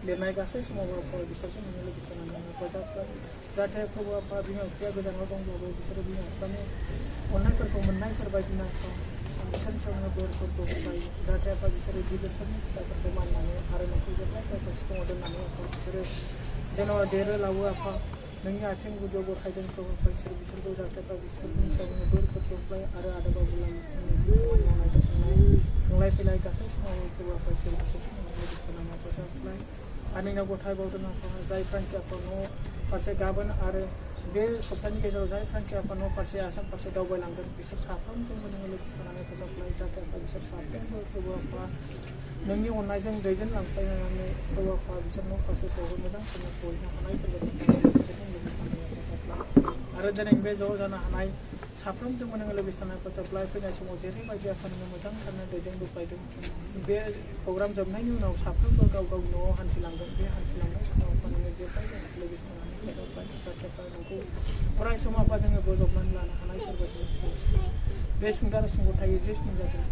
लिरनाय गासै समाव बर'फोरा बिसोरजों लोगोसे थानानै हेफाजाब जाहाथे प्रभु आफा बिमा बिफाया गोजानाव दंब्लाबो बिसोरो बिमा बिफानि अननायफोरखौ मोननायफोर बायदिनो बिसोरनि सायावनो बोरफोरखौ होबाय जाहाथे आफा बिसोरो गिदिरफोरनि खोथाफोरखौ मानिनानै आरो नोंखौ जेब्लायबो सिगाङाव दोननानै आफा बिसोरो जेन'बा देरो लावो आफा नोंनि आथिं गुदियाव गथायदों प्रभु आफा बिसोरखौ जाहाथे आफा बिसोरनि सायावनो बोरफोरखौ होबाय आरो आरोबाव मावनाय थांलाय फैलाय गासै समाव प्रभु आफा बिसोरजों लोगोसे थानानै हेफाजाब आंनिनाव गथाय बावदों आफा जाय थांखि आफा न' फारसे गाबोन आरो बे सप्तानि गेजेराव जाय थांखि आफा न' फारसे आसाम फारसे दावबायलांगोन बिसोर साफ्रोमजोंबो नोङो लोगोसे थानानै हेफाजाब लायो जाहाथे आफा बिसोर साफ्रोमबो प्रभु आफा नोंनि अननायजों दैदेनलांफायनानै प्रभु आफा बिसोर न' फारसे मोजां समाव सहैनो हानायफोरजों बिसोरजों लोगोसे थानानै हेफाजाब लाय आरो दिनै बे ज' जानो हानाय साफ्रोमजोंबो नोङो लोगोसे थानाय हेफाजाब लाय फैनाय समाव जेरैबायदि आफा नोङो मोजां थानो दैदेनबोबायदों बे प्रग्राम जोबनायनि उनाव साफ्रोमबो गाव गाव न'आव हान्थिलांगोन बे हान्थिलांनाय समाव आफा नोङो जेब्लायबो लोगोसे थानानै हेफाजाब लाय जाहाथे आफा नोंखौ अराय सम आफा जोङो बोजबनानै लानो हानायफोरबायदि बे सुंद' थायो जे सुंजादों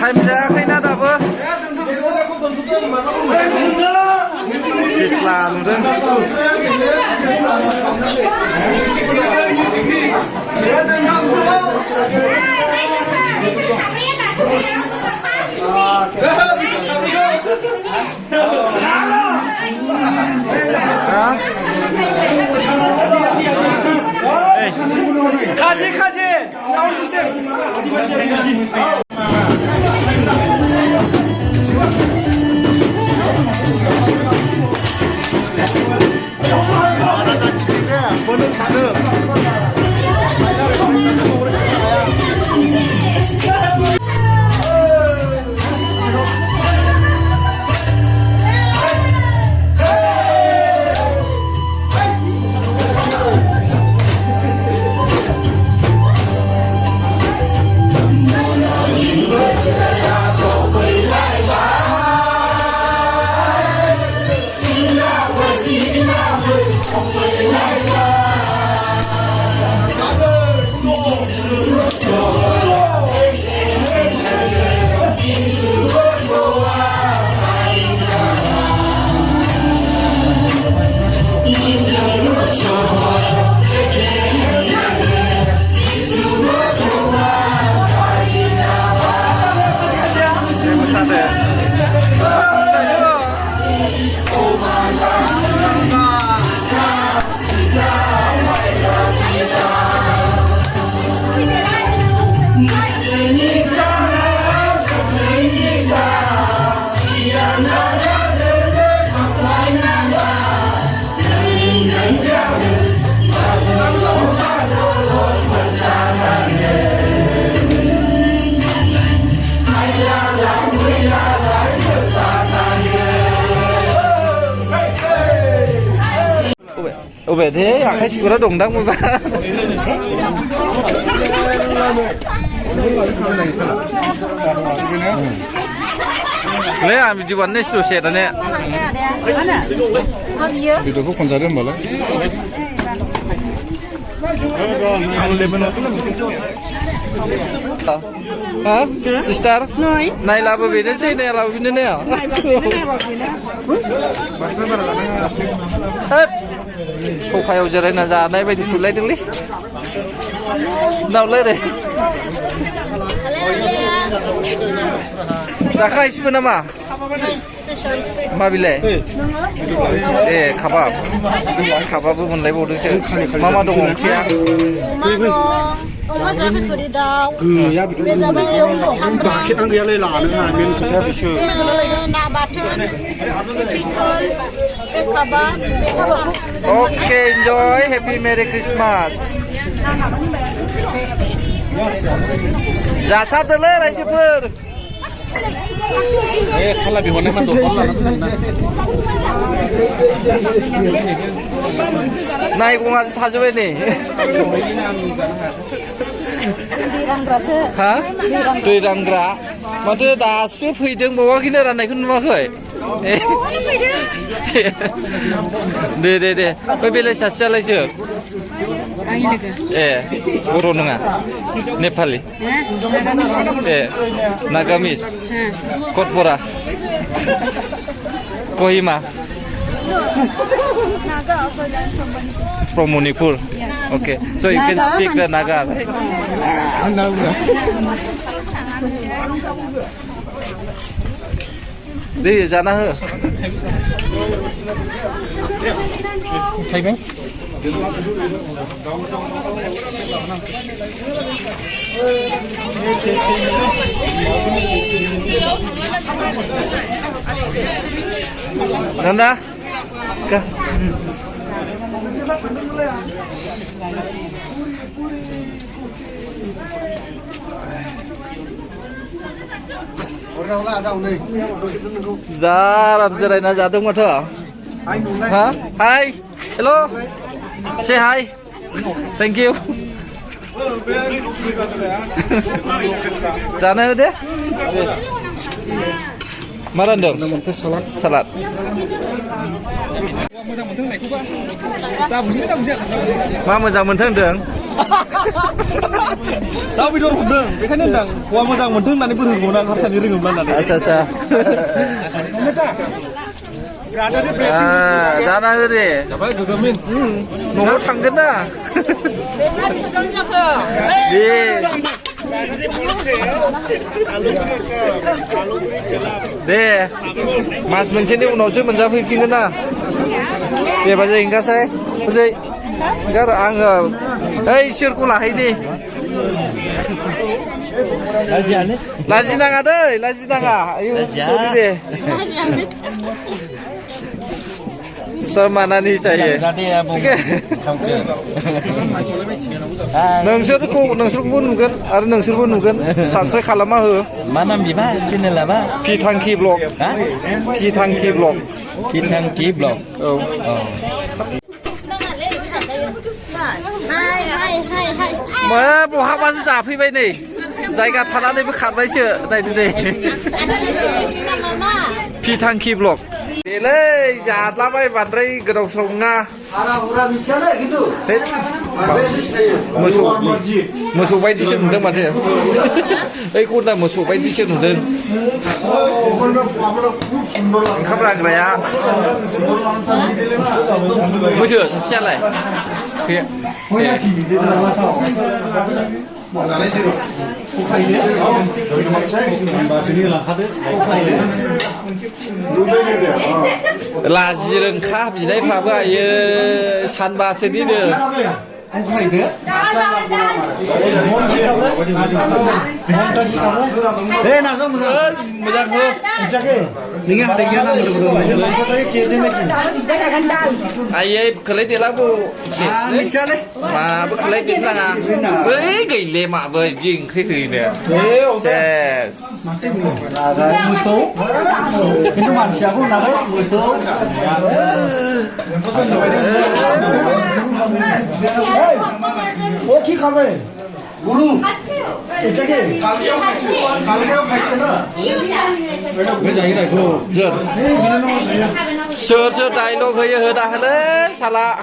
टाइम जायाखैना दाबो फिस्ला नुदों 카지 사운드 시스템 Oh Ube thế 아kai suara dong dang ba. Le am di wan ne su se da ne. Video kon jare mala. Ha? Sister? Nai labu beda sih, nai labu beda ne. Hep. Sofaयाव जिरायना जानाय बायदि नुलायदोंलै नावलाय रे जाखायसिबो नामा मा बिलाय ए खाबाब खाबाबबो मोनलायबावदोंसो मा मा दङ ओंख्रिया अमा जानो थोरि दाउ गैया बिदिनो बाखेट आं गैयालै लानो मेन खोथाया बिसो ना बाथोन काबाब ओके एन्जय हेपि मेरि क्रिसमास जासाबदोलै रायजोफोर खाला बिहरनाय मान दखन लाना नाय गङासो थाजोब्बाय नै हा दै रानग्रा माथो दासो फैदों बावाखैनो राननायखौ नुवाखै दे दे दे बै बेलाय सासेयालायसो ए बर' नङा नेपालि ए नागामिस कटबरा Kohima from Manipur. Okay, so you can speak the Naga, right? Đi ra nó hả? thấy mấy Nanda, ka. Dạ làm gì đây nó dạ tung mà thưa hả? Hi, hello, say hi, thank you. Dạ này đấy, makan dong, salad. मा मोजां मोनथों होनदों दाउ बेदर हमदों बेखायनो होनदां हौवा मोजां मोनथों होननानै बोरै होनबावनो आं हारसानि रोङोब्ला होननानै आच्छा जाना हो दे न'आव थांगोन ना दे दे मास मोनसेनि उनावसो मोनजाफैफिनगोन ना दे बाजै ओंखारसै बाजै ओंखार आङो ओइ इसोरखौ लाहैनि लाजिनाङा दै लाजिनाङा आयु सरि दे सनमानानि चाहिए नोंसोरखौबो नुगोन आरो नोंसोरबो नुगोन साबस्क्राइब खालामना हो मा नाम बिबा चेनेला बा फिथांखि ब्लग फिथांखि ब्लग फिथांखि ब्लग औ मा बहाबासो जाफैबाय नै जायगा थानानैबो खारबायसो नायदो दे फिथांखि ब्लग देलै जाद्लाबाय बांद्राय गोदाव सोराव नङा मोसौ बायदिसो नुदों माथो ओइ खनदा मोसौ बायदिसो नुदों ओंखाम रानग्राया मोथो सासेयालाय लाजि रोंखा बिनायफ्राबो आयो सानबासोनिनो मोजां हो आयै खोलाय देलाबो माबो खोलाय देलाङा बै गैले माबो बिदि ओंख्रि होयो सेस मोसौ खिन्थु मानसियाखौ होनाखै मोसौ 오 키카베 무루 저기 갈게요 갈게나 Sơ đại lô khơi hơi đã hết xà lạ.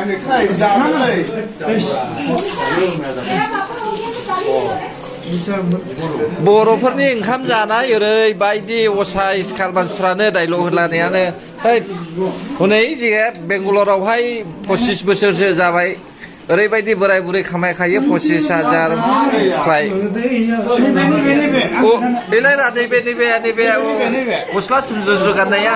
này giảm này बर'फोरनि ओंखाम जानाय ओरैबायदि असाइस मानसिफ्रानो दाइलग होलानायानो हनै जे बेंगालरावहाय 25 बोसोरसो जाबाय ओरैबायदि बोराय बुरै खामायखायो 25,000 फ्राय बेलाय नैबे गस्ला सुमजुजु गाननाया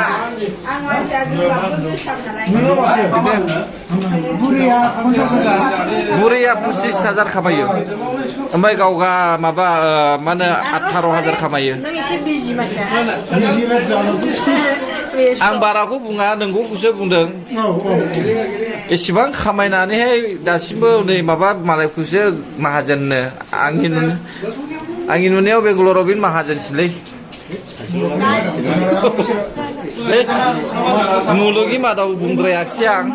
बुरैया 25,000 खामायो ओमफ्राय गावगा माबा मा होनो 18,000 खामायो नों एसे बिजि मानसिया आं बाराखौ बुङा नोंगौखौसो बुंदों एसेबां खामायनानैहाय दासिमबो नै माबा मालायखौसो माहाजोननो आंनि नुनायाव बेंगालराव बेनो माहाजोनसिनलै मुलुगनि मादाव बुंद्रायाखिसै आं